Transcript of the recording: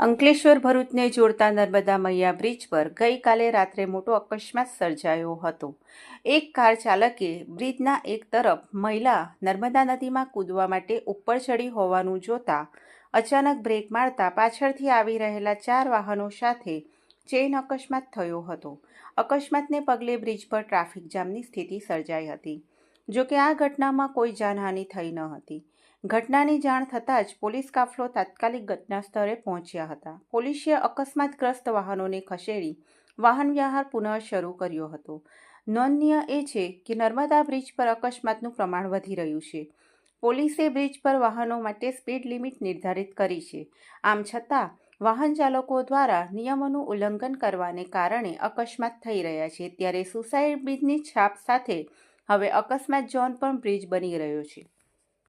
અંકલેશ્વર ભરૂચને જોડતા નર્મદા મૈયા બ્રિજ પર ગઈકાલે રાત્રે મોટો અકસ્માત સર્જાયો હતો। એક કાર ચાલકે બ્રિજના એક તરફ મહિલા નર્મદા નદીમાં કૂદવા માટે ઉપર ચડી હોવાનું જોતા અચાનક બ્રેક મારતા પાછળથી આવી રહેલા 4 વાહનો સાથે ચેઇન અકસ્માત થયો હતો। અકસ્માતને પગલે બ્રિજ પર ટ્રાફિક જામની સ્થિતિ સર્જાઈ હતી। જોકે આ ઘટનામાં કોઈ જાનહાનિ થઈ ન હતી। ઘટનાની જાણ થતાં જ પોલીસ કાફલો તાત્કાલિક ઘટના સ્થળે પહોંચ્યા હતા। પોલીસે અકસ્માતગ્રસ્ત વાહનોને ખસેડી વાહન વ્યવહાર પુનઃ શરૂ કર્યો હતો। નોંધનીય એ છે કે નર્મદા બ્રિજ પર અકસ્માતનું પ્રમાણ વધી રહ્યું છે। પોલીસે બ્રિજ પર વાહનો માટે સ્પીડ લિમિટ નિર્ધારિત કરી છે। આમ છતાં વાહન ચાલકો દ્વારા નિયમોનું ઉલ્લંઘન કરવાને કારણે અકસ્માત થઈ રહ્યા છે। ત્યારે સુસાઇડ બ્રિજની છાપ સાથે હવે અકસ્માત ઝોન પણ બ્રિજ બની રહ્યો છે।